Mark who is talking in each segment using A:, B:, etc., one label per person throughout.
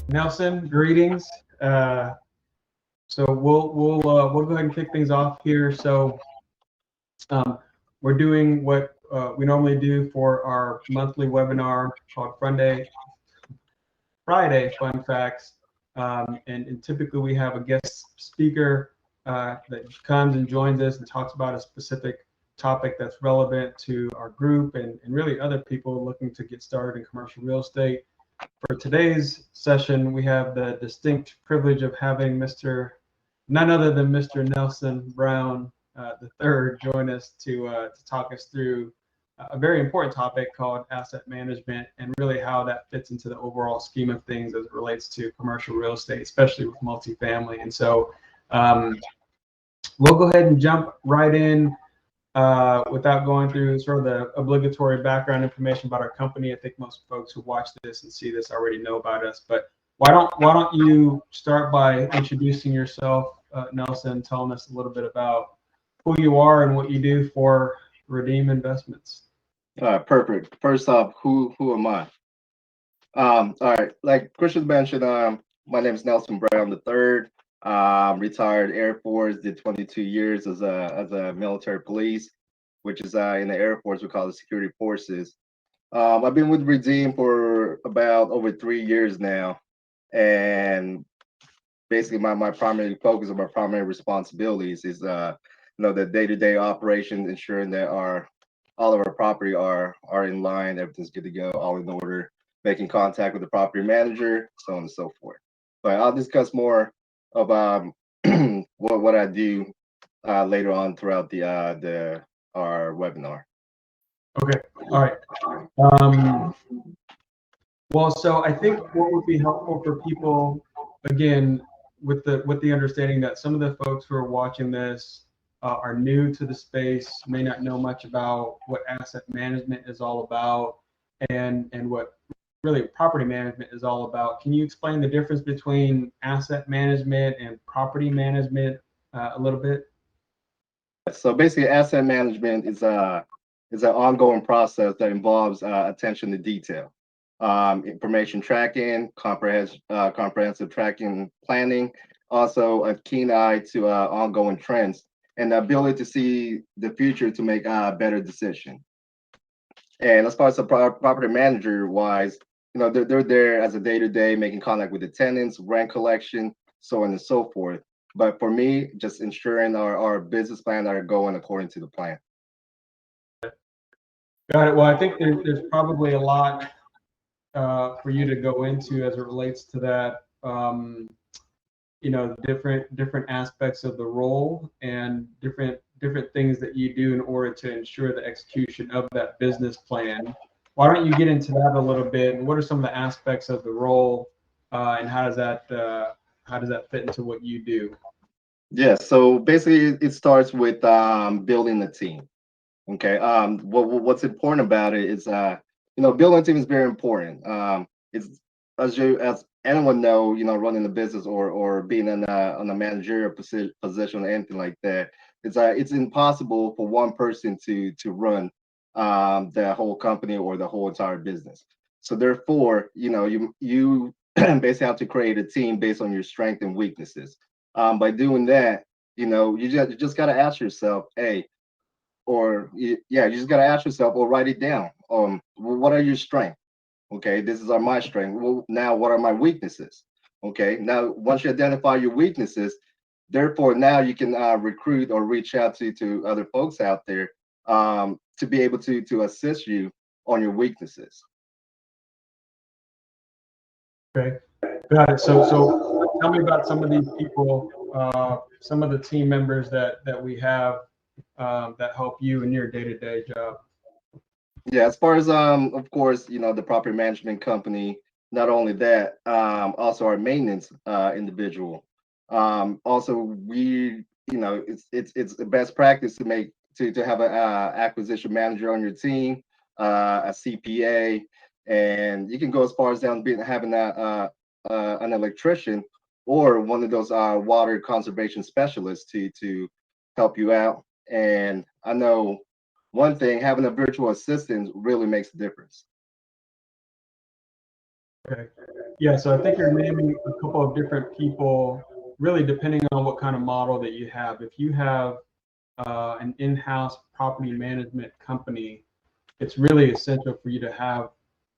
A: Nelson, greetings. So we'll go ahead and kick things off here. So um, we're doing what we normally do for our monthly webinar called Friday Fun Facts, and typically we have a guest speaker that comes and joins us and talks about a specific topic that's relevant to our group and really other people looking to get started in commercial real estate. For today's session, we have the distinct privilege of having none other than Mr. Nelson Brown the third join us to talk us through a very important topic called asset management and really how that fits into the overall scheme of things as it relates to commercial real estate, especially with multifamily. And so we'll go ahead and jump right in without going through sort of the obligatory background information about our company. I think most folks who watch this and see this already know about us, but why don't you start by introducing yourself, Nelson, telling us a little bit about who you are and what you do for Redeem Investments.
B: Perfect. First off, who am I? All right, like Christian mentioned, my name is Nelson Brown the third. Retired Air Force, did 22 years as a military police, which is in the Air Force we call the security forces. I've been with Redeem for about over 3 years now, and basically my primary focus and my primary responsibilities is the day-to-day operations, ensuring that all of our property are in line, everything's good to go, all in order, making contact with the property manager, so on and so forth. But I'll discuss more about what I do later on throughout our webinar.
A: Okay, all right. Well, so I think what would be helpful for people, again, with the understanding that some of the folks who are watching this are new to the space, may not know much about what asset management is all about, and what really property management is all about. Can you explain the difference between asset management and property management a little bit?
B: So basically, asset management is an ongoing process that involves attention to detail, information tracking, comprehensive tracking planning, also a keen eye to ongoing trends, and the ability to see the future to make a better decision. And as far as the property manager wise, they're there as a day-to-day, making contact with the tenants, rent collection, so on and so forth. But for me, just ensuring our business plan are going according to the plan.
A: Got it. Well, I think there's probably a lot for you to go into as it relates to that. Different aspects of the role and different things that you do in order to ensure the execution of that business plan. Why don't you get into that a little bit? And what are some of the aspects of the role, and how does that fit into what you do?
B: Yeah. So basically, it starts with building the team. Okay. What's important about it is building a team is very important. It's as anyone know, running a business or being in on a managerial position or anything like that, it's impossible for one person to run the whole company or the whole entire business. So therefore, you basically have to create a team based on your strength and weaknesses. By doing that, you just got to ask yourself, hey, you just got to ask yourself or write it down. What are your strengths? Okay, this is my strength. Well, now what are my weaknesses? Okay, now once you identify your weaknesses, therefore now you can recruit or reach out to other folks out there to be able to assist you on your weaknesses.
A: Okay, got it. So tell me about some of these people, some of the team members that we have that help you in your day-to-day job.
B: Yeah, as far as of course, the property management company, not only that, also our maintenance individual. Also we, it's the best practice to have an acquisition manager on your team, a CPA, and you can go as far as down having an electrician or one of those water conservation specialists to help you out. And I know one thing, having a virtual assistant really makes a difference.
A: Okay, Yeah, so I think you're naming a couple of different people, really depending on what kind of model that you have. If you have an in-house property management company, it's really essential for you to have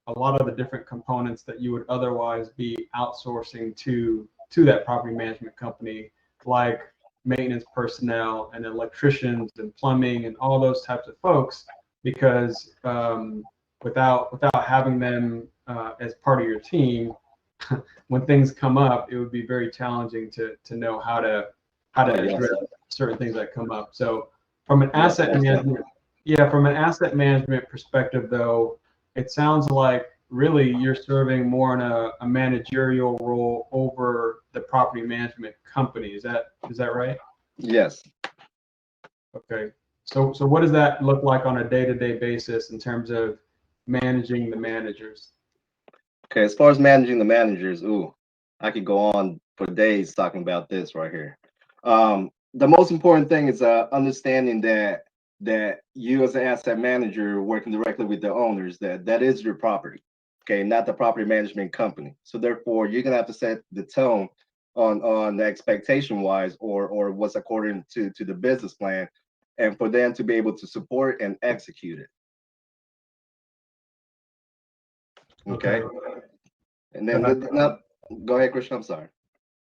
A: a lot of the different components that you would otherwise be outsourcing to that property management company, like maintenance personnel and electricians and plumbing and all those types of folks, because without having them as part of your team, when things come up, it would be very challenging to know how to
B: Oh, yes.
A: address certain things that come up. So from an
B: Yes,
A: asset
B: most
A: management,
B: definitely.
A: yeah, from an asset management perspective, though, it sounds like really you're serving more in a managerial role over the property management company. Is that right?
B: Yes.
A: Okay. So what does that look like on a day-to-day basis in terms of managing the managers?
B: Okay, as far as managing the managers, ooh, I could go on for days talking about this right here. The most important thing is understanding that you as an asset manager working directly with the owners, that is your property, okay, not the property management company. So therefore, you're gonna have to set the tone on the expectation wise, or what's according to the business plan, and for them to be able to support and execute it. Okay,
A: Okay.
B: and then
A: Uh,
B: now, go ahead, Christian. I'm sorry.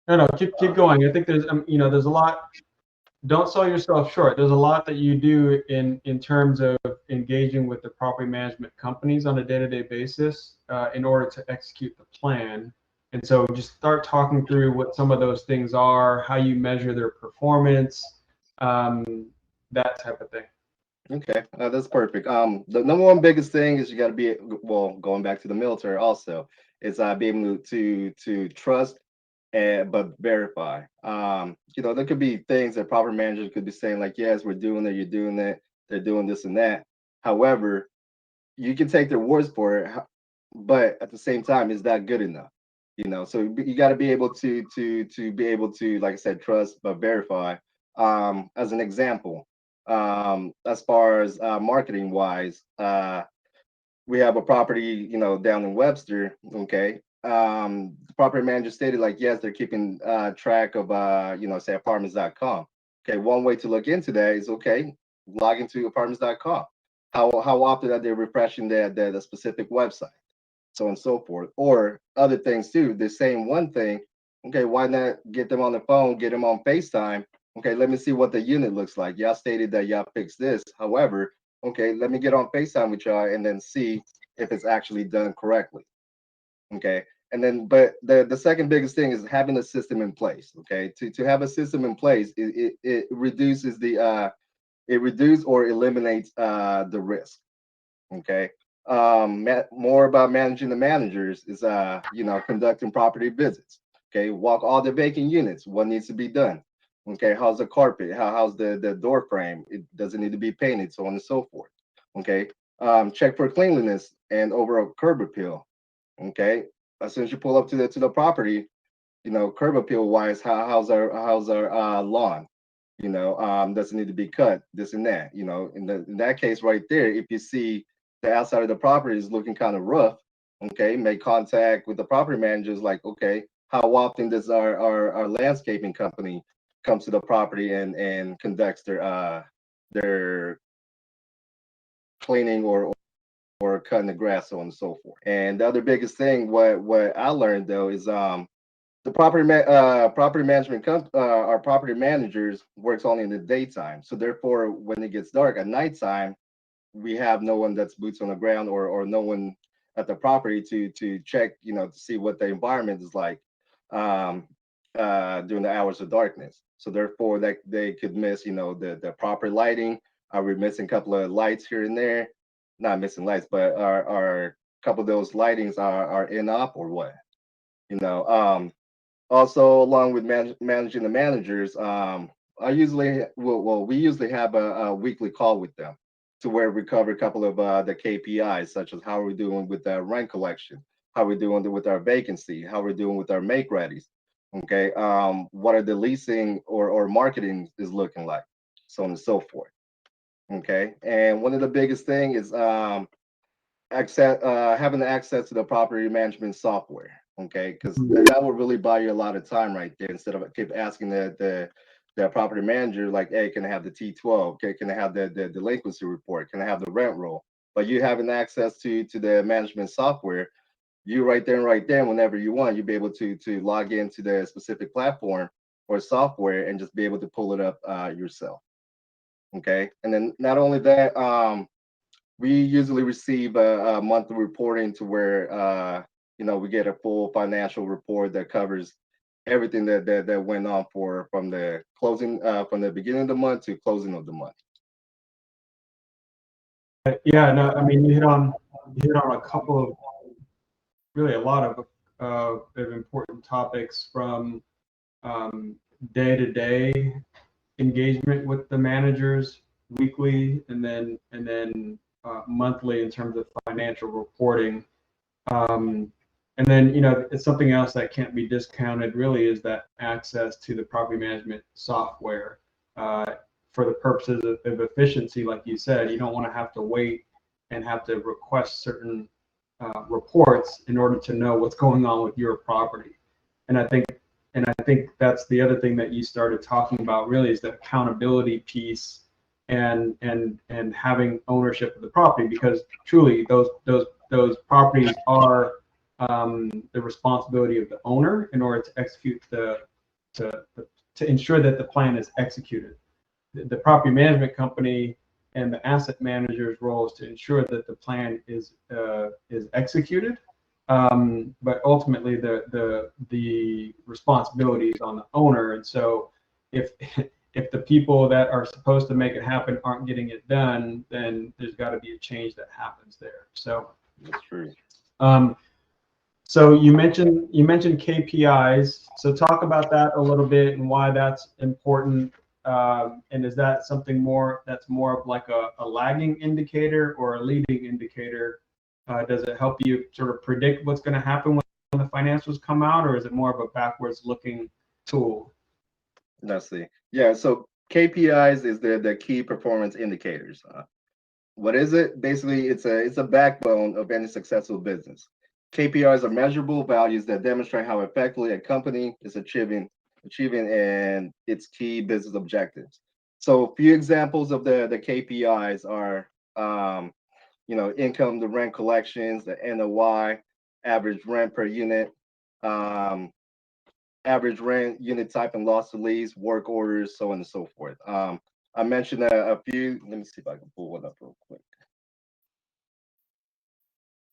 A: no, no, keep going. I think there's a lot. Don't sell yourself short. There's a lot that you do in terms of engaging with the property management companies on a day-to-day basis in order to execute the plan. And so just start talking through what some of those things are, how you measure their performance, that type of thing.
B: Okay, that's perfect. The number one biggest thing is you got to be, well, going back to the military also, is be able to trust and but verify. There could be things that proper managers could be saying like, yes, we're doing it, you're doing it, they're doing this and that. However, you can take their words for it, but at the same time, is that good enough? So you got to be able to be able to, like I said, trust but verify. As an example, as far as marketing wise, we have a property, down in Webster. Okay, the property manager stated like, yes, they're keeping track of, say apartments.com. Okay, one way to look into that is, okay, log into apartments.com. How often are they refreshing the specific website, so on and so forth, or other things too. They're saying one thing, okay, why not get them on the phone, get them on FaceTime? Okay, let me see what the unit looks like. Y'all stated that y'all fixed this. However, okay, let me get on FaceTime with y'all and then see if it's actually done correctly. Okay. And then, but the second biggest thing is having a system in place. Okay. To have a system in place, it reduces it reduces or eliminates the risk. Okay. More about managing the managers is, conducting property visits. Okay. Walk all the vacant units. What needs to be done? Okay. How's the carpet? How's the door frame? It doesn't need to be painted, so on and so forth. Okay. Check for cleanliness and overall curb appeal. Okay. As soon as you pull up to the property, curb appeal wise, how's our lawn? Doesn't need to be cut, this and that. In that case right there, if you see the outside of the property is looking kind of rough, okay, make contact with the property managers, like, okay, how often does our landscaping company comes to the property and conducts their cleaning or cutting the grass, so on and so forth. And the other biggest thing, what I learned though, is the property management our property managers works only in the daytime. So therefore, when it gets dark at nighttime, we have no one that's boots on the ground, or no one at the property to check, to see what the environment is like um, during the hours of darkness. So therefore, that they could miss, the proper lighting. Are we missing a couple of lights here and there? Not missing lights, but are a couple of those lightings are in up or what? You know. Also, along with managing the managers, I usually, well, we usually have a weekly call with them, to where we cover a couple of the KPIs, such as how we're doing with our rent collection, how we're doing with our vacancy, how we're doing with our make readies. Okay, what are the leasing or marketing is looking like, so on and so forth. Okay, and one of the biggest thing is access, having access to the property management software. Okay, because
A: Mhm.
B: that will really buy you a lot of time right there, instead of keep asking the property manager like, hey, can I have the T12? Okay, can I have the delinquency report? Can I have the rent roll? But you having access to the management software, you right there and right there, whenever you want, you'll be able to log into the specific platform or software and just be able to pull it up yourself. Okay, and then not only that, we usually receive a monthly reporting to where we get a full financial report that covers everything that went on from the closing, from the beginning of the month to closing of the month.
A: Yeah, no, I mean, you hit on a couple of, really a lot of important topics, from day-to-day engagement with the managers, weekly, and then monthly in terms of financial reporting. And then, it's something else that can't be discounted really, is that access to the property management software, for the purposes of efficiency. Like you said, you don't want to have to wait and have to request certain reports in order to know what's going on with your property. And I think that's the other thing that you started talking about, really, is the accountability piece, and having ownership of the property, because truly those properties are the responsibility of the owner in order to execute to to ensure that the plan is executed. The property management company and the asset manager's role is to ensure that the plan is executed. But ultimately, the responsibility is on the owner. And so, if if the people that are supposed to make it happen aren't getting it done, then there's got to be a change that happens there. So,
B: That's true.
A: um, so you mentioned KPIs. So talk about that a little bit and why that's important. And is that something that's more of like a lagging indicator or a leading indicator? Does it help you sort of predict what's going to happen when the financials come out, or is it more of a backwards looking tool?
B: Let's see. Yeah, so KPIs is the key performance indicators. What is it? Basically, it's a backbone of any successful business. KPIs are measurable values that demonstrate how effectively a company is achieving and its key business objectives. So a few examples of the KPIs are income to rent collections, the NOI, average rent per unit, um, average rent, unit type and loss to lease, work orders, so on and so forth. I mentioned a few. Let me see if I can pull one up real quick.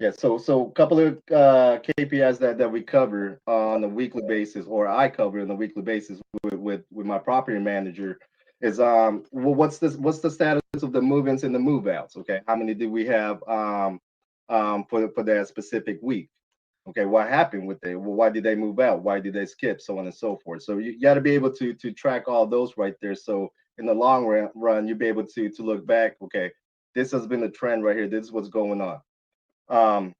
B: Yeah, so a couple of KPIs that we cover on a weekly basis, or I cover on a weekly basis with my property manager, is well, what's the status of the move-ins and the move-outs? Okay, how many do we have for that specific week? Okay, what happened with it? Well, why did they move out? Why did they skip? So on and so forth. So you got to be able to track all those right there. So in the long run, you'll be able to look back. Okay, this has been the trend right here. This is what's going on. Um,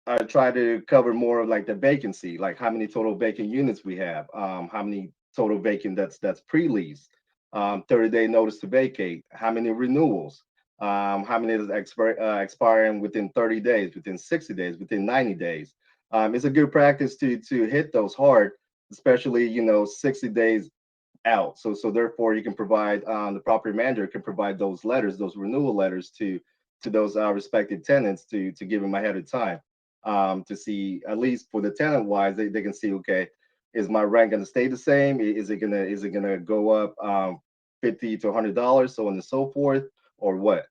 B: I try to cover more of like the vacancy, like how many total vacant units we have, how many total vacant that's pre-leased, 30-day notice to vacate, how many renewals, how many is expiring within 30 days, within 60 days, within 90 days. It's a good practice to hit those hard, especially 60 days out. So therefore you can provide, the property manager can provide those letters, those renewal letters to those respective tenants to give them ahead of time, to see, at least for the tenant wise, they can see, okay, is my rent going to stay the same? Is it gonna go up $50 to $100, so on and so forth, or what?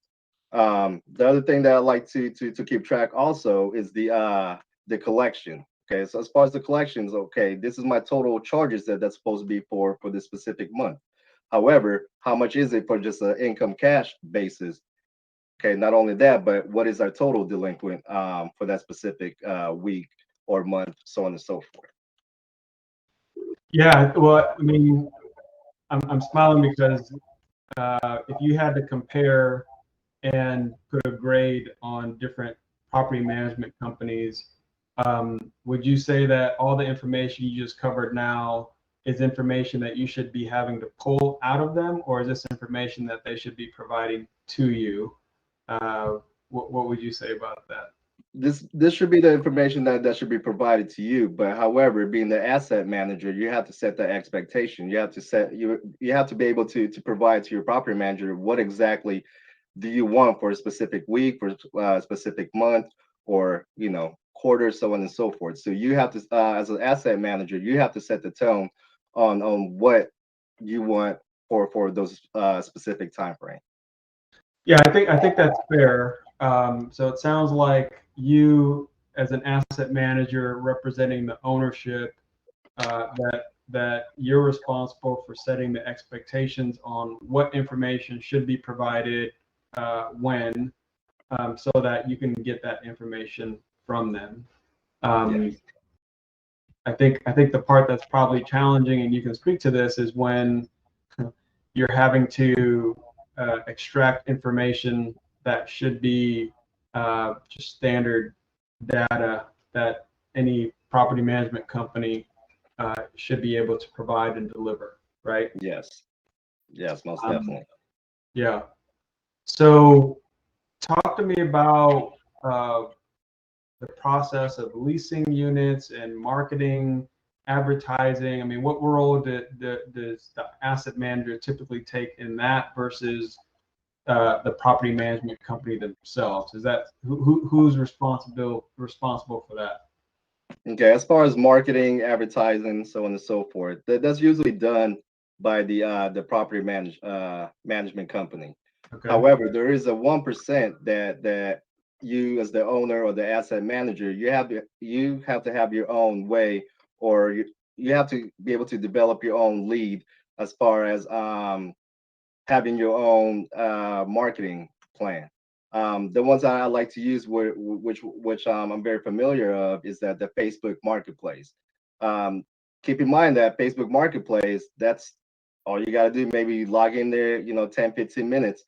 B: The other thing that I like to keep track also is the collection. Okay, so as far as the collections, okay, this is my total charges that's supposed to be for this specific month. However, how much is it for just an income cash basis? Okay, not only that, but what is our total delinquent for that specific week or month, so on and so forth.
A: Yeah, well, I mean, I'm smiling because if you had to compare and put a grade on different property management companies, would you say that all the information you just covered now is information that you should be having to pull out of them, or is this information that they should be providing to you? What would you say about that?
B: this should be the information that should be provided to you. But however, being the asset manager, you have to set the expectation. You have to you have to be able to provide to your property manager what exactly do you want for a specific week, for a specific month, or quarter, so on and so forth. So you have to, as an asset manager, you have to set the tone on what you want for those specific time frame.
A: Yeah, I think that's fair. So it sounds like you, as an asset manager representing the ownership, that you're responsible for setting the expectations on what information should be provided when, so that you can get that information from them.
B: Yes.
A: I think the part that's probably challenging, and you can speak to this, is when you're having to extract information that should be just standard data that any property management company should be able to provide and deliver, right?
B: Yes. Yes, most
A: Um,
B: definitely.
A: yeah. So talk to me about the process of leasing units and marketing, advertising. I mean, what role does the asset manager typically take in that versus the property management company themselves? Is that who's responsible for that?
B: Okay, as far as marketing, advertising, so on and so forth, that's usually done by the property management company.
A: Okay.
B: However, there is a 1% that you, as the owner or the asset manager, you have to have your own way, or you have to be able to develop your own lead as far as having your own marketing plan. The ones I like to use, which I'm very familiar of, is that the Facebook Marketplace. Um, Keep in mind that Facebook Marketplace, that's all you got to do. Maybe log in there, 10, 15 minutes.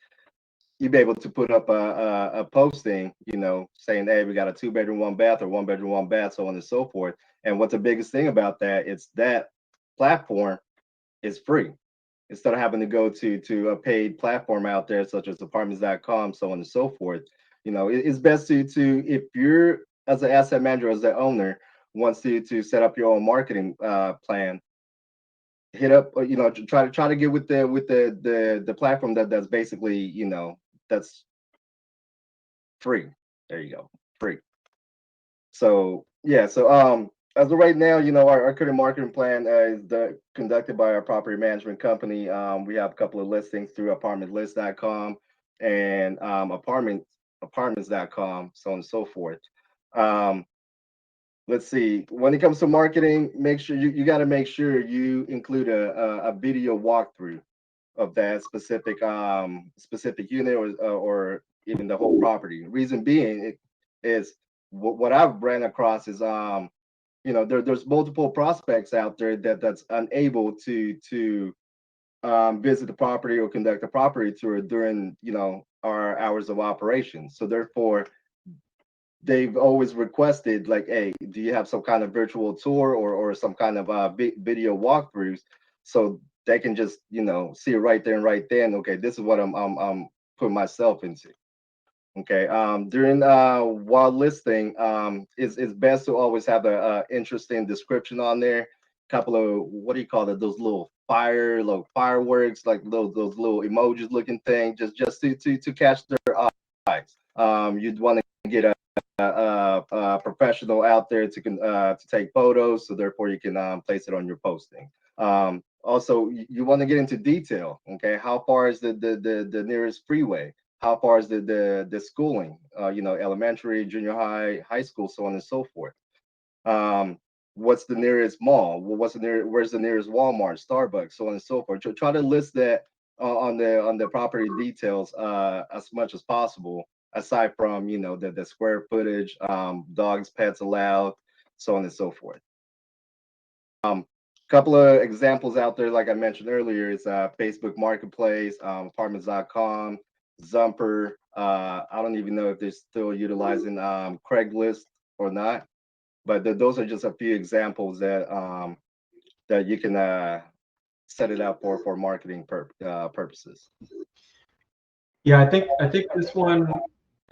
B: You'll be able to put up a posting, saying, hey, we got a 2-bedroom, 1 bath, or 1 bedroom, 1 bath, so on and so forth. And what's the biggest thing about that? It's that platform is free, instead of having to go to a paid platform out there such as apartments.com, so on and so forth. It's best to if you're, as an asset manager, as the owner, wants to set up your own marketing plan, hit up, try to get with the platform that's basically, that's free. There you go, free. So yeah, so as of right now, our current marketing plan is conducted by our property management company. We have a couple of listings through apartmentlist.com and apartments.com, so on and so forth. Um, let's see. When it comes to marketing, make sure you got to make sure you include a video walkthrough of that specific unit, or even the whole property. Reason being, is what I've ran across is there's multiple prospects out there that's unable to visit the property or conduct a property tour during our hours of operation. So therefore, they've always requested, like, hey, do you have some kind of virtual tour, or some kind of video walkthroughs, so they can just see it right there and right then. Okay, this is what I'm putting myself into. Okay. During while listing, it's best to always have a interesting description on there. Couple of, what do you call it? Those little fireworks, like those little emojis looking thing, just to catch their eyes. You'd want to get a professional out there to take photos, so therefore you can place it on your posting. Also, you want to get into detail. Okay, how far is the nearest freeway? How far is the schooling? Elementary, junior high, high school, so on and so forth. What's the nearest mall? Where's the nearest Walmart, Starbucks, so on and so forth. Try to list that on the property details as much as possible. Aside from the square footage, dogs, pets allowed, so on and so forth. Couple of examples out there, like I mentioned earlier, is Facebook Marketplace, apartments.com, Zumper. I don't even know if they're still utilizing Craigslist or not, but those are just a few examples that you can set it up for marketing purposes.
A: Yeah, I think this one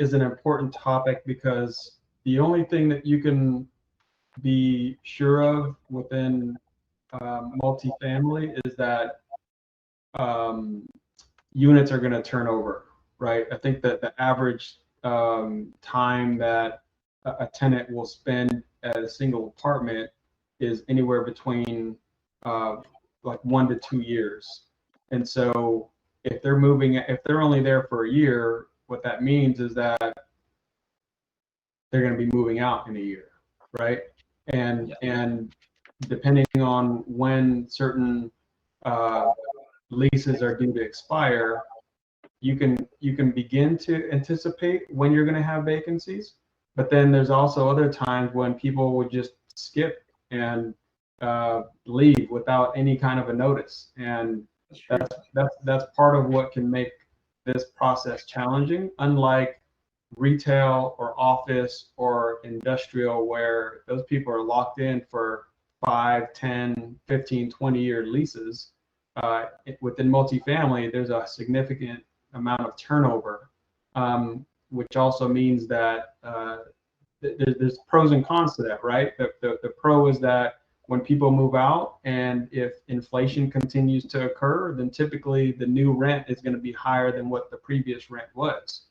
A: is an important topic because the only thing that you can be sure of within multifamily is that units are going to turn over, right? I think that the average time that a tenant will spend at a single apartment is anywhere between uh, like 1 to 2 years. And so if they're only there for a year, what that means is that they're going to be moving out in a year, right? And depending on when certain uh, leases are due to expire, you can begin to anticipate when you're going to have vacancies, but then there's also other times when people would just skip and leave without any kind of a notice, and
B: That's true.
A: that's part of what can make this process challenging. Unlike retail or office or industrial, where those people are locked in for 5, 10, 15, 20-year leases, within multifamily, there's a significant amount of turnover, which also means that there's pros and cons to that, right? The pro is that when people move out and if inflation continues to occur, then typically the new rent is going to be higher than what the previous rent was.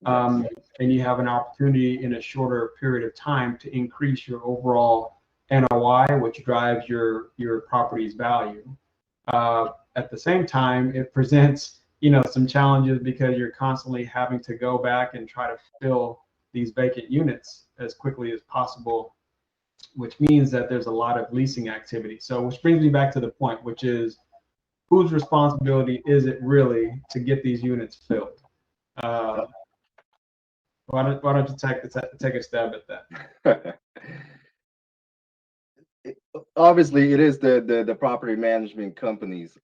B: Yes.
A: And you have an opportunity in a shorter period of time to increase your overall NOI, which drives your property's value. At the same time, it presents some challenges because you're constantly having to go back and try to fill these vacant units as quickly as possible, which means that there's a lot of leasing activity. So, which brings me back to the point, which is whose responsibility is it really to get these units filled? Uh, why don't you take a stab at that?
B: Obviously, it is the property management companies.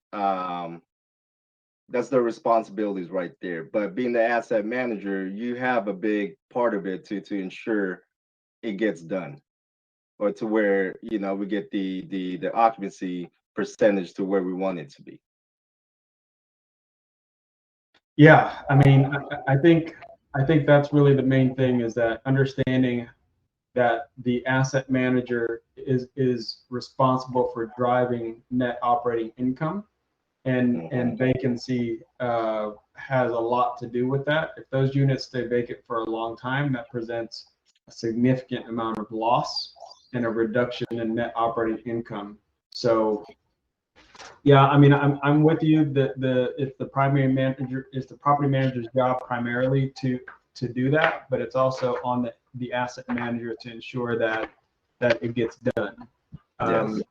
B: That's their responsibilities right there. But being the asset manager, you have a big part of it to ensure it gets done, or to where we get the occupancy percentage to where we want it to be.
A: Yeah, I mean, I think that's really the main thing, is that understanding that the asset manager is responsible for driving net operating income, and
B: Hmm.
A: vacancy has a lot to do with that. If those units stay vacant for a long time, that presents a significant amount of loss and a reduction in net operating income. So yeah, I mean, I'm with you that it's the property manager's job primarily to do that, but it's also on the asset manager to ensure that it gets done.
B: Yes.
A: Um,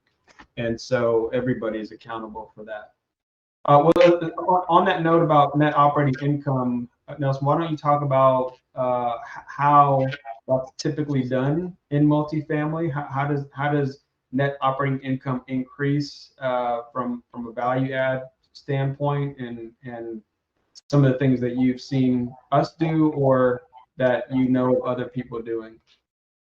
A: and so everybody's accountable for that. On that note about net operating income, Nelson, why don't you talk about how that's typically done in multifamily? How does net operating income increase from a value add standpoint, and some of the things that you've seen us do or that of other people doing?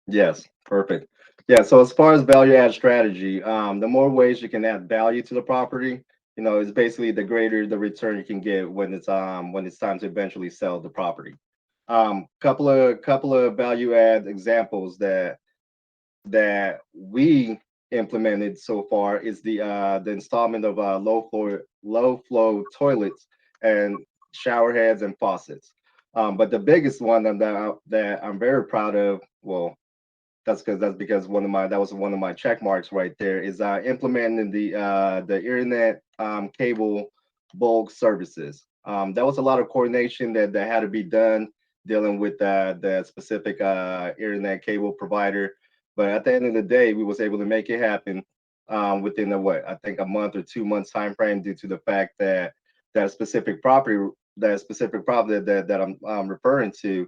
B: Yes. Perfect. Yeah. So as far as value add strategy, the more ways you can add value to the property, is basically the greater the return you can get when it's time to eventually sell the property. Couple of value add examples that we implemented so far is the installment of low flow toilets and shower heads and faucets. But the biggest one that I'm very proud of, well, that's because that was one of my check marks right there, is implementing the internet cable bulk services. That was a lot of coordination that had to be done, dealing with the specific internet cable provider. But at the end of the day, we was able to make it happen within I think a month or 2 months time frame, due to the fact that that specific property that I'm referring to,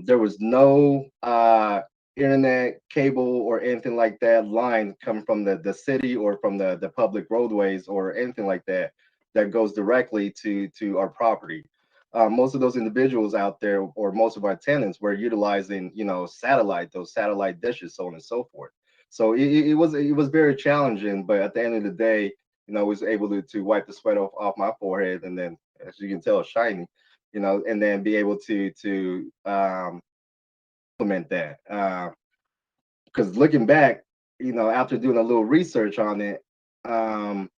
B: there was no internet cable or anything like that line coming from the city or from the public roadways or anything like that that goes directly to our property. Most of those individuals out there, or most of our tenants, were utilizing those satellite dishes, so on and so forth. So it was very challenging, but at the end of the day, I was able to wipe the sweat off my forehead, and then, as you can tell, shiny, and then be able to implement that. Because looking back, after doing a little research on it, um,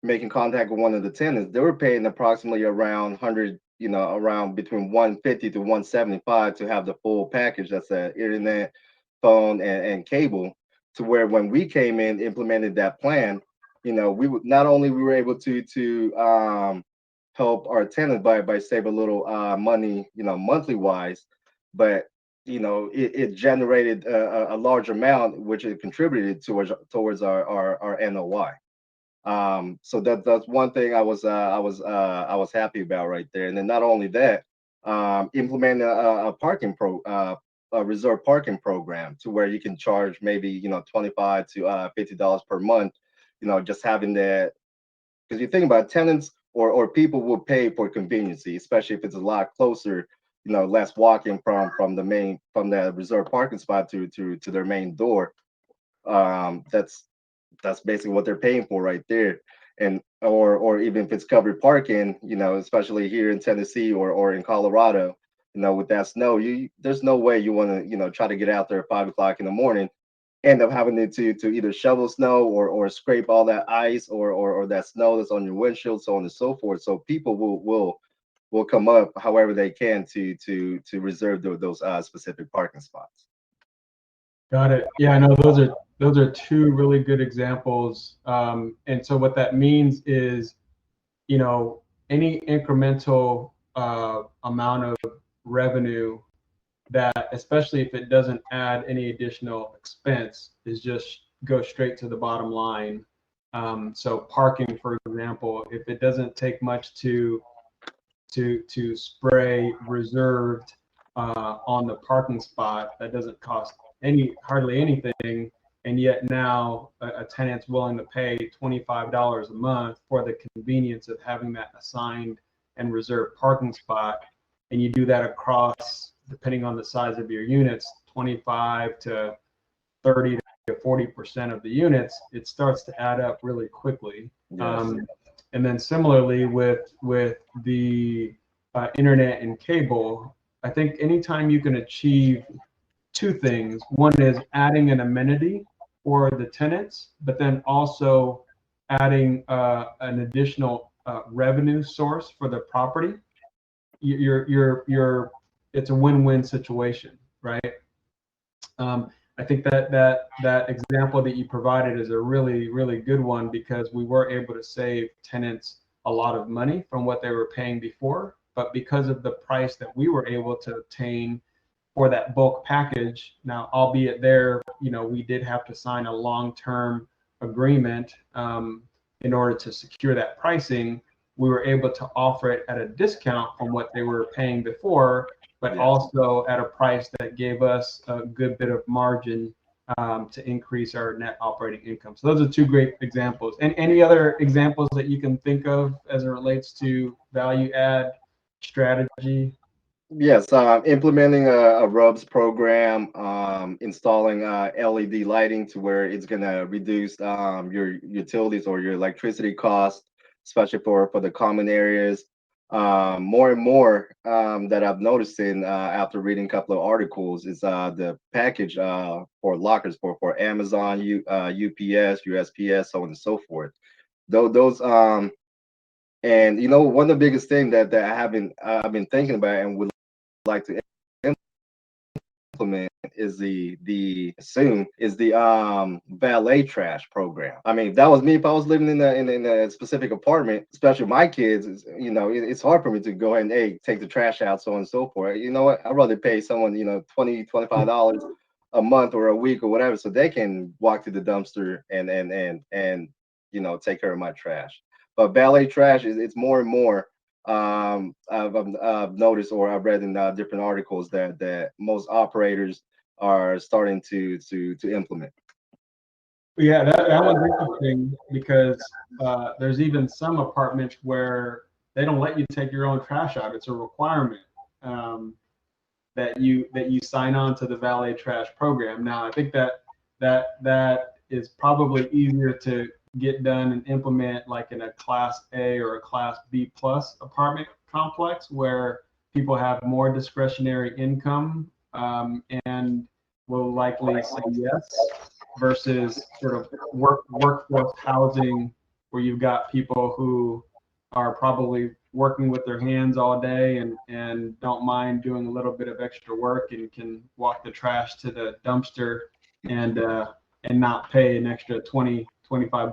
B: making contact with one of the tenants, they were paying approximately around 100, around between 150 to 175 to have the full package. That's the internet, phone, and cable. To where when we came in, implemented that plan, we would not only we were able to help our tenant by save a little money, monthly wise, but it generated a large amount, which it contributed towards our NOI. So that's one thing I was happy about right there. And then not only that, implement a reserve parking program to where you can charge maybe 25 to $50 per month. Just having that, because you think about tenants or people will pay for convenience, especially if it's a lot closer. Less walking from the reserve parking spot to their main door. That's basically what they're paying for right there. And or even if it's covered parking, especially here in Tennessee or in Colorado, with that snow, there's no way you want to try to get out there at 5 o'clock in the morning, end up having to either shovel snow or scrape all that ice or that snow that's on your windshield, so on and so forth. So people will come up however they can to reserve those specific parking spots.
A: Got it. Yeah, I know those are two really good examples. And so what that means is, any incremental amount of revenue that, especially if it doesn't add any additional expense, is just go straight to the bottom line. So parking, for example, if it doesn't take much to spray reserved on the parking spot, that doesn't cost hardly anything, and yet now a tenant's willing to pay $25 a month for the convenience of having that assigned and reserved parking spot. And you do that across, depending on the size of your units, 25 to 30 to 40% of the units, it starts to add up really quickly.
B: Yes.
A: And then similarly with the internet and cable, I think anytime you can achieve two things. One is adding an amenity for the tenants, but then also adding an additional revenue source for the property. It's a win-win situation, right? I think that example that you provided is a really, really good one, because we were able to save tenants a lot of money from what they were paying before, but because of the price that we were able to obtain for that bulk package, now, albeit we did have to sign a long-term agreement in order to secure that pricing. We were able to offer it at a discount from what they were paying before, but also at a price that gave us a good bit of margin to increase our net operating income. So those are two great examples. And any other examples that you can think of as it relates to value add strategy?
B: Yes, implementing a RUBS program, installing LED lighting to where it's gonna reduce your utilities or your electricity costs, especially for the common areas. More and more that I've noticed after reading a couple of articles is the package for lockers for Amazon, UPS, USPS, so on and so forth. Those and one of the biggest thing that I've been thinking about and would like to implement is the valet trash program. I mean, if that was me, if I was living in a specific apartment, especially my kids, it's hard for me to go ahead and, hey, take the trash out, so on and so forth. You know what? I'd rather pay someone, $25 a month or a week or whatever, so they can walk to the dumpster and take care of my trash. But valet trash it's more and more. I've noticed, or I've read in different articles that most operators are starting to implement.
A: Yeah, that one's interesting, because there's even some apartments where they don't let you take your own trash out. It's a requirement that you sign on to the valet trash program. Now, I think that is probably easier to get done and implement, like in a Class A or a Class B plus apartment complex, where people have more discretionary income and will likely say yes, versus sort of workforce housing where you've got people who are probably working with their hands all day and don't mind doing a little bit of extra work and can walk the trash to the dumpster and not pay an extra 20-25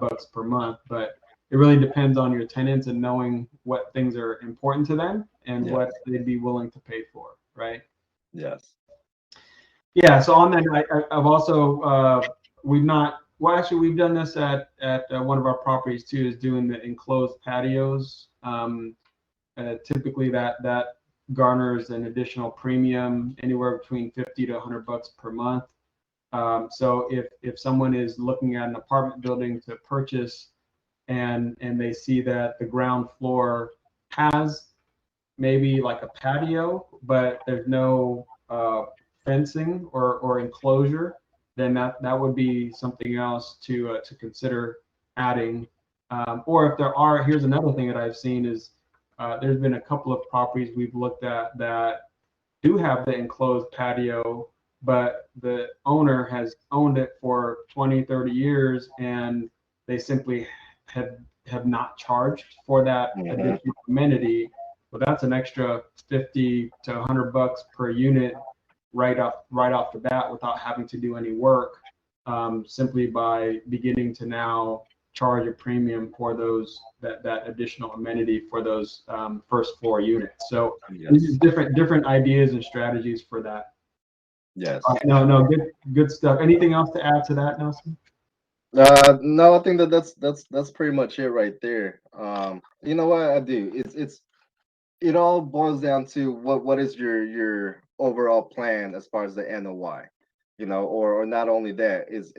A: bucks per month. But it really depends on your tenants and knowing what things are important to them and
B: Yes.
A: what they'd be willing to pay for, right?
B: Yes.
A: Yeah, so on that, I've also we've not well actually we've done this at one of our properties too, is doing the enclosed patios. Typically that garners an additional premium anywhere between 50 to 100 bucks per month. So if someone is looking at an apartment building to purchase and they see that the ground floor has maybe like a patio, but there's no fencing or enclosure, then that would be something else to consider adding. Or if there are, here's another thing that I've seen is there's been a couple of properties we've looked at that do have the enclosed patio, but the owner has owned it for 20, 30 years, and they simply have not charged for that additional amenity. Well, that's an extra 50 to 100 bucks per unit right off the bat without having to do any work, simply by beginning to now charge a premium for that additional amenity for those first floor units. So these are different ideas and strategies for that.
B: Yes.
A: No, good stuff. Anything else to add to that, Nelson?
B: No, I think that's pretty much it right there. You know what I do? It all boils down to what is your overall plan as far as the NOI, or not only that is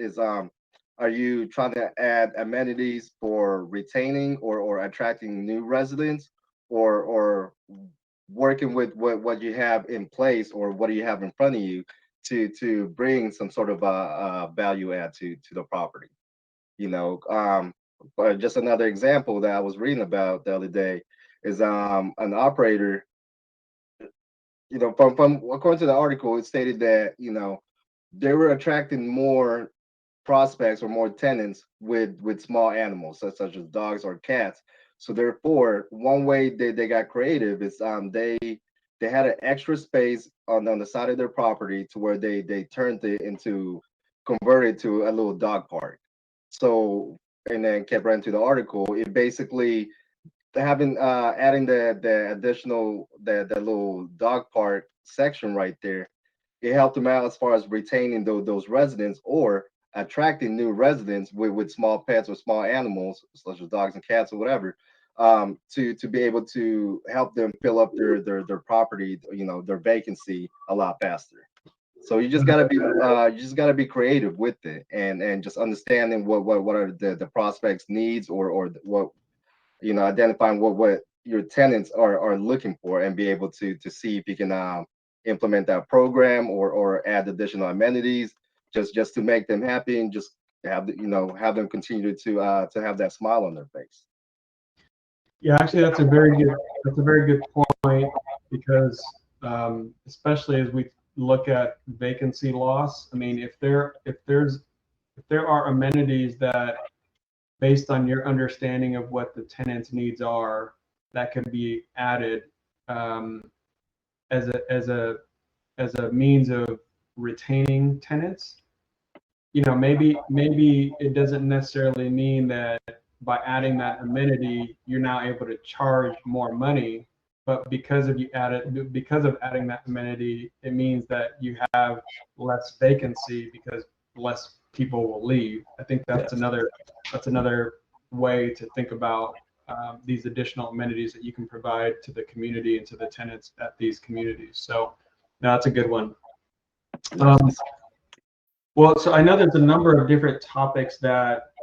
B: are you trying to add amenities for retaining or attracting new residents, or working with what you have in place or what do you have in front of you to bring some sort of a value add to the property, you know. But just another example that I was reading about the other day is an operator, from according to the article, it stated that they were attracting more prospects or more tenants with small animals such as dogs or cats. So therefore, one way they got creative is they had an extra space on the side of their property to where they turned it into converted to a little dog park. So, and then kept right into the article, it basically having adding the additional the little dog park section right there, it helped them out as far as retaining those residents or attracting new residents with small pets or small animals such as dogs and cats or whatever, to be able to help them fill up their property, their vacancy a lot faster. So you just gotta be creative with it, and just understanding what are the prospects needs, or what, identifying what your tenants are looking for, and be able to see if you can implement that program or add additional amenities just to make them happy, and just have them continue to have that smile on their face.
A: Yeah, actually, that's a very good point, because especially as we look at vacancy loss. I mean, if there are amenities that, based on your understanding of what the tenant's needs are, that can be added as a means of retaining tenants. Maybe it doesn't necessarily mean that by adding that amenity, you're now able to charge more money, but because of adding that amenity, it means that you have less vacancy because less people will leave. I think that's
B: Yes.
A: another way to think about these additional amenities that you can provide to the community and to the tenants at these communities. So, no, that's a good one. Well, so I know there's a number of different topics that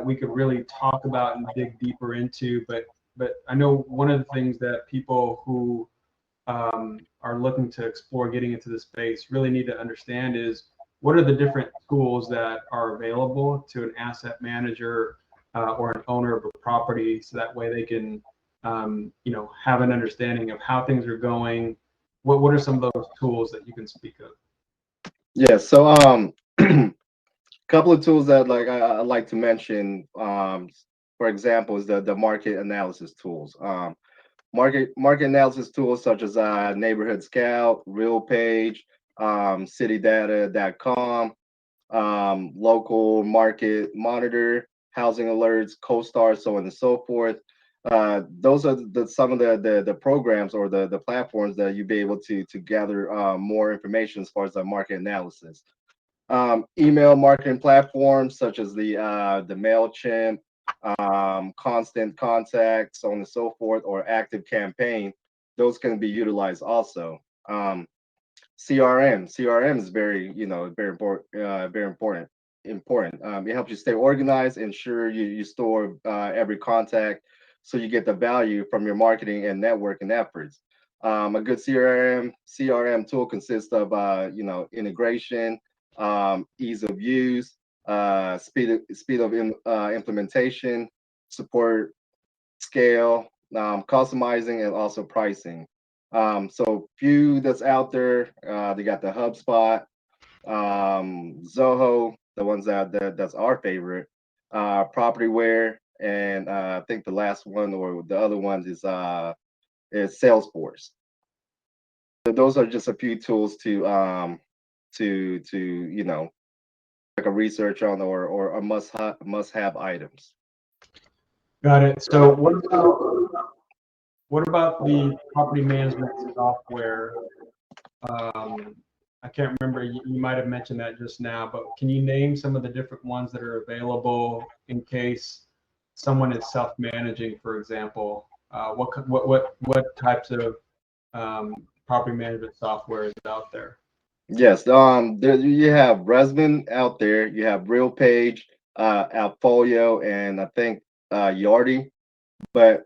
A: we could really talk about and dig deeper into, but I know one of the things that people who are looking to explore getting into the space really need to understand is, what are the different tools that are available to an asset manager or an owner of a property, so that way they can have an understanding of how things are going, what are some of those tools that you can speak of?
B: Yeah. So couple of tools that I like to mention. For example, is the market analysis tools. Market analysis tools such as Neighborhood Scout, RealPage, CityData.com, local market monitor, housing alerts, CoStar, so on and so forth. Those are some of the programs or the platforms that you'll be able to gather more information as far as the market analysis. Email marketing platforms such as the MailChimp, Constant Contact, so on and so forth, or Active Campaign. Those can be utilized also. CRM is very, very important, important. It helps you stay organized, ensure you store every contact, so you get the value from your marketing and networking efforts. A good CRM tool consists of, integration, ease of use, speed of implementation, support, scale, customizing, and also pricing. So few that's out there. They got the HubSpot, Zoho, the ones that's our favorite, Propertyware, and I think the last one or the other ones is Salesforce. So those are just a few tools to like a research on or a must have items.
A: Got it. So what about the property management software? I can't remember, you might have mentioned that just now, but can you name some of the different ones that are available in case someone is self-managing, for example? What types of property management software is out there?
B: Yes, there you have Resman out there, you have RealPage, Appfolio, and I think Yardi. But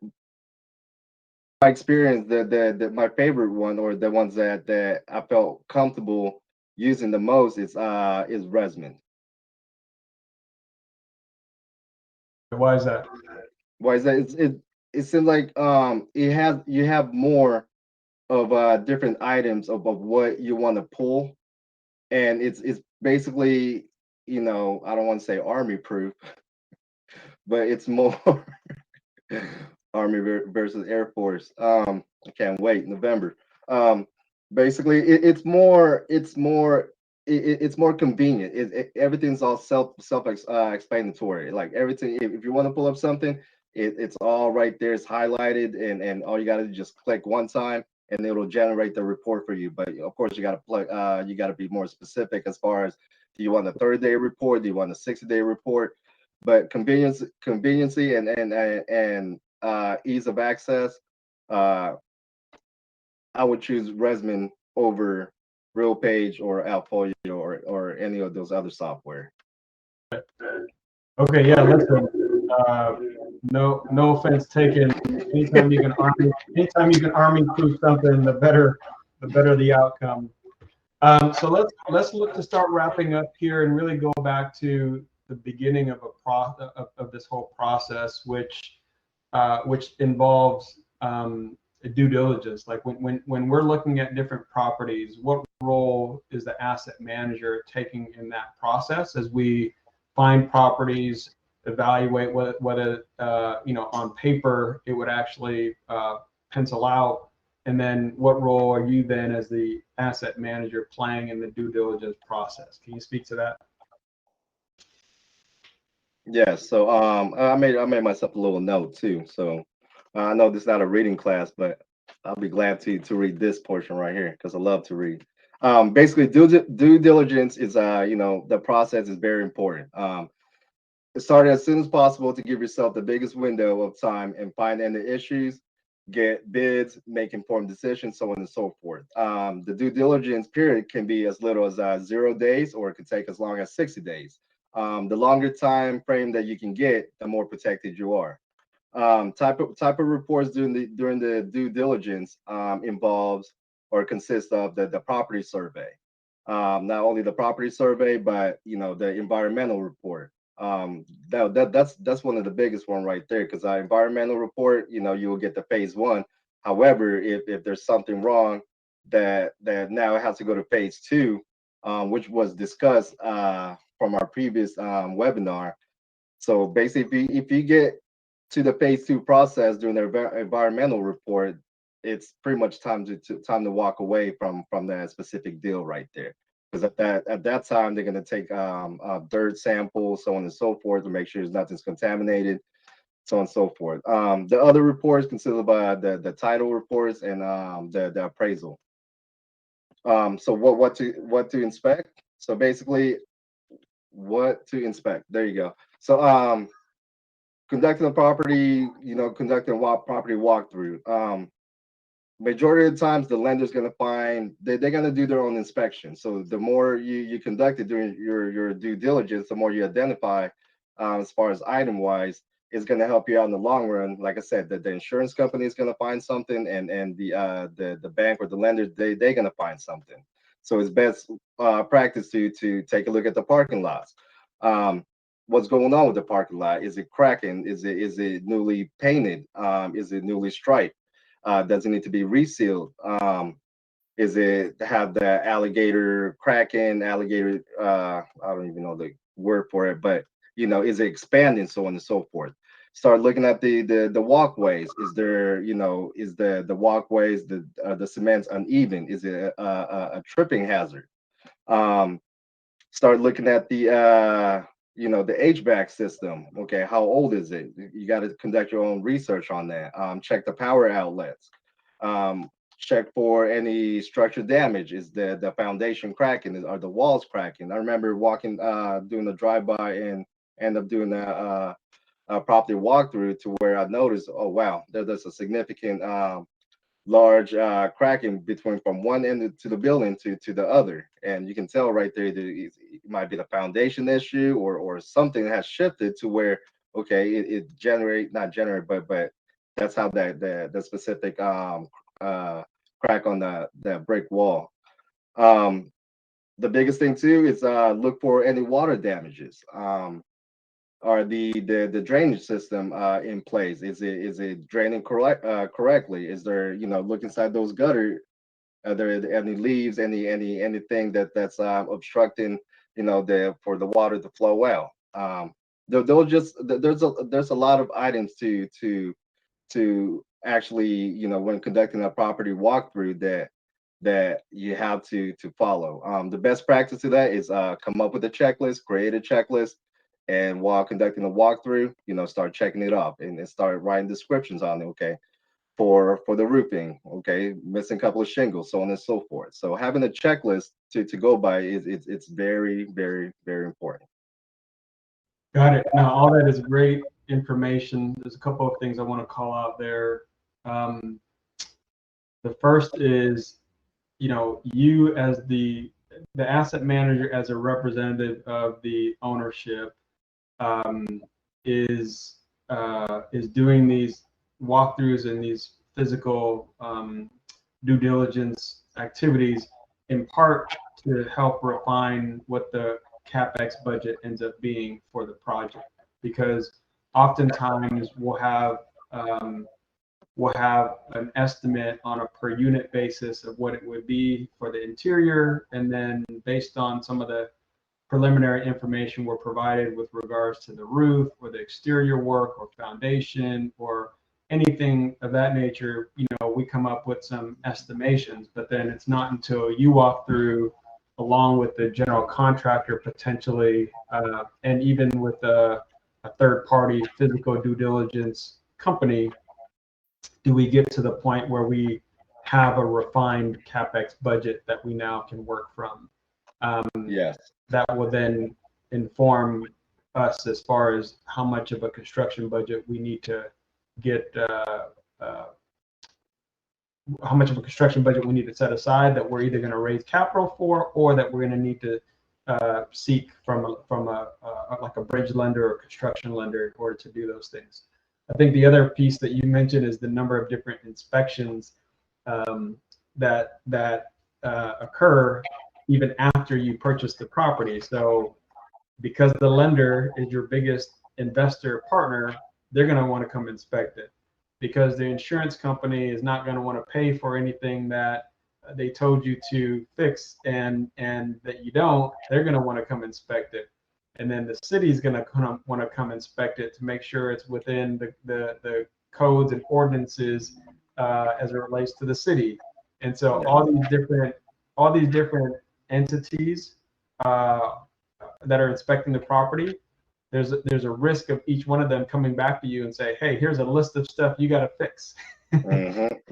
B: my experience, my favorite one or the ones that I felt comfortable using the most is Resman.
A: Why is that?
B: Why is that? It seems like you have more of different items of what you want to pull, and it's basically, I don't want to say army proof, but it's more Army versus Air Force. I can't wait, November. Basically, it's more convenient. Everything's all self explanatory. Like everything, if you want to pull up something, it's all right there. It's highlighted, and all you got to do is just click one time, and it'll generate the report for you. But of course, you got to you got to be more specific as far as, do you want a 30-day report? Do you want a 60-day report? But conveniency and ease of access, uh, I would choose Resman over RealPage or Appfolio or any of those other software.
A: Okay, yeah, listen, no offense taken. Anytime you can army proof something, the better the outcome. So let's look to start wrapping up here and really go back to the beginning of of this whole process, which involves due diligence. Like when we're looking at different properties, what role is the asset manager taking in that process as we find properties, evaluate whether on paper it would actually pencil out, and then what role are you then as the asset manager playing in the due diligence process? Can you speak to that?
B: Yes. So I made myself a little note too. So I know this is not a reading class, but I'll be glad to read this portion right here because I love to read. Basically, due diligence is the process is very important. Start as soon as possible to give yourself the biggest window of time and find any issues, get bids, make informed decisions, so on and so forth. The due diligence period can be as little as 0 days, or it could take as long as 60 days. The longer time frame that you can get, the more protected you are. Type of reports during the due diligence involves or consists of the property survey. Not only the property survey, but the environmental report. That's one of the biggest one right there, because our environmental report, you will get the phase one. However, if there's something wrong that now has to go to phase two, which was discussed from our previous webinar. So basically, if you get to the phase two process during the environmental report, it's pretty much time to walk away from that specific deal right there. Because at that time they're going to take dirt samples, so on and so forth, to make sure nothing's contaminated, so on and so forth. The other reports consisted by the title reports and the appraisal. So what to inspect? So basically, what to inspect? There you go. So conducting a property, conducting a property walkthrough. Majority of the times, the lender's going to find they're going to do their own inspection. So the more you conduct it during your due diligence, the more you identify as far as item wise, is going to help you out in the long run. Like I said, the insurance company is going to find something, and the bank or the lender they're going to find something. So it's best practice to take a look at the parking lots. What's going on with the parking lot? Is it cracking? Is it newly painted? Is it newly striped? Does it need to be resealed? Is it have the alligator cracking, alligator? I don't even know the word for it, but is it expanding, so on and so forth. Start looking at the walkways. Is there, is the walkways, the cement's uneven? Is it a tripping hazard? Start looking at the the HVAC system. Okay, how old is it? You got to conduct your own research on that. Check the power outlets. Check for any structure damage. Is the foundation cracking? Are the walls cracking? I remember walking, doing a drive-by and end up doing a property walkthrough to where I noticed, oh wow, there's a significant large cracking between from one end to the building to the other, and you can tell right there that it might be the foundation issue or something has shifted to where okay it generate not generate but that's how the specific crack on the brick wall. The biggest thing too is look for any water damages. Are the drainage system in place? Is it draining correctly? Is there look inside those gutter? Are there any leaves, anything that's obstructing the for the water to flow out? They'll just there's a lot of items to actually when conducting a property walkthrough that you have to follow. The best practice to that is come up with a checklist, create a checklist, and while conducting a walkthrough, start checking it off and start writing descriptions on it. Okay, for the roofing, okay, missing a couple of shingles, so on and so forth. So having a checklist to go by it's very, very, very important.
A: Got it. Now, all that is great information. There's a couple of things I want to call out there. The first is, you as the asset manager, as a representative of the ownership, is doing these walkthroughs and these physical due diligence activities in part to help refine what the CapEx budget ends up being for the project, because oftentimes we'll have an estimate on a per unit basis of what it would be for the interior, and then based on some of the preliminary information we're provided with regards to the roof or the exterior work or foundation or anything of that nature, we come up with some estimations, but then it's not until you walk through along with the general contractor potentially, and even with a third party physical due diligence company, do we get to the point where we have a refined CapEx budget that we now can work from.
B: Yes.
A: That will then inform us as far as how much of a construction budget we need to get, how much of a construction budget we need to set aside that we're either going to raise capital for, or that we're going to need to seek from like a bridge lender or construction lender in order to do those things. I think the other piece that you mentioned is the number of different inspections that occur even after you purchase the property. So because the lender is your biggest investor partner, they're going to want to come inspect it, because the insurance company is not going to want to pay for anything that they told you to fix and that you don't, they're going to want to come inspect it. And then the city's going to want to come inspect it to make sure it's within the codes and ordinances as it relates to the city. And so all these different entities that are inspecting the property, there's a risk of each one of them coming back to you and say, hey, here's a list of stuff you got to fix.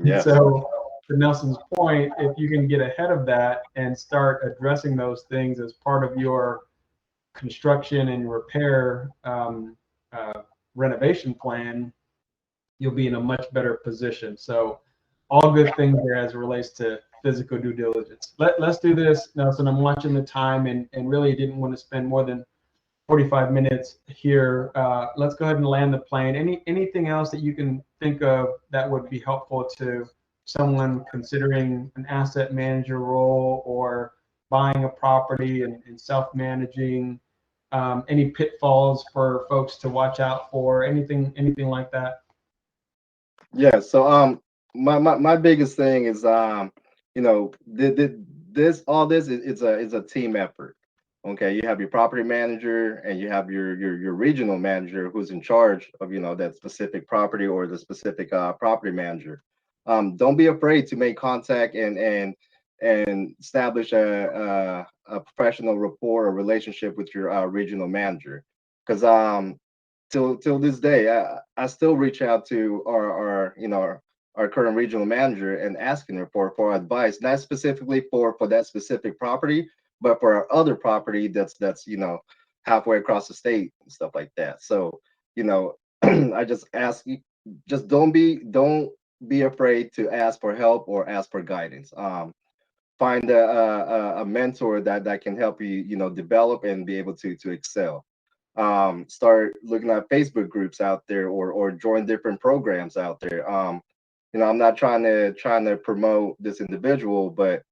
B: Yes.
A: So to Nelson's point, if you can get ahead of that and start addressing those things as part of your construction and repair renovation plan, you'll be in a much better position. So all good things there as it relates to physical due diligence. Let's do this, Nelson. I'm watching the time and really didn't want to spend more than 45 minutes here. Let's go ahead and land the plane. Anything else that you can think of that would be helpful to someone considering an asset manager role or buying a property and self-managing? Any pitfalls for folks to watch out for? Anything like that?
B: Yeah. So my biggest thing is you know, this is a team effort. Okay, you have your property manager and you have your regional manager who's in charge of, you know, that specific property or the specific property manager. Don't be afraid to make contact and establish a professional rapport or relationship with your regional manager, because till this day I still reach out to our you know our current regional manager and asking her for advice, not specifically for that specific property, but for our other property that's you know halfway across the state and stuff like that. So you know, I just ask you, just don't be afraid to ask for help or ask for guidance. Find a mentor that can help you, you know, develop and be able to excel. Start looking at Facebook groups out there or join different programs out there. You know, I'm not trying to promote this individual, but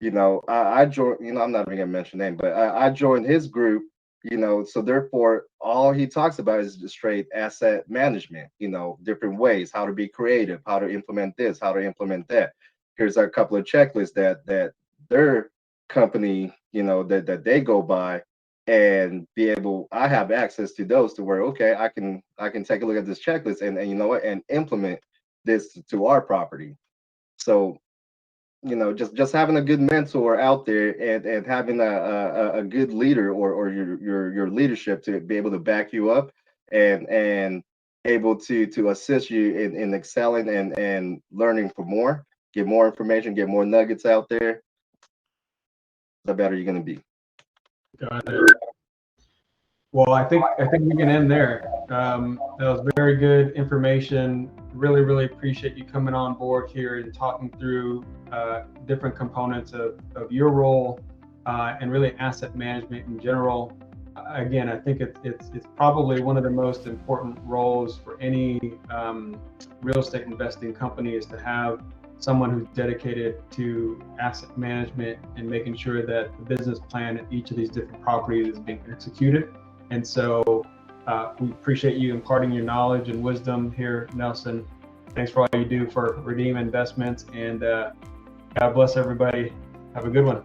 B: you know, I joined, you know, I'm not even gonna mention name, but I joined his group, you know, so therefore all he talks about is just straight asset management, you know, different ways, how to be creative, how to implement this, how to implement that. Here's a couple of checklists that their company, you know, that they go by, and be able, I have access to those to where, okay, I can take a look at this checklist and you know what, and implement this to our property. So you know, just having a good mentor out there and having a good leader or your leadership to be able to back you up and able to assist you in excelling and learning for more, get more information, get more nuggets out there, the better you're going to be.
A: Got it. Well, I think we can end there. That was very good information. Really appreciate you coming on board here and talking through different components of your role and really asset management in general. Again, I think it's probably one of the most important roles for any real estate investing company is to have someone who's dedicated to asset management and making sure that the business plan at each of these different properties is being executed. And so we appreciate you imparting your knowledge and wisdom here, Nelson. Thanks for all you do for Redeem Investments, and God bless everybody. Have a good one.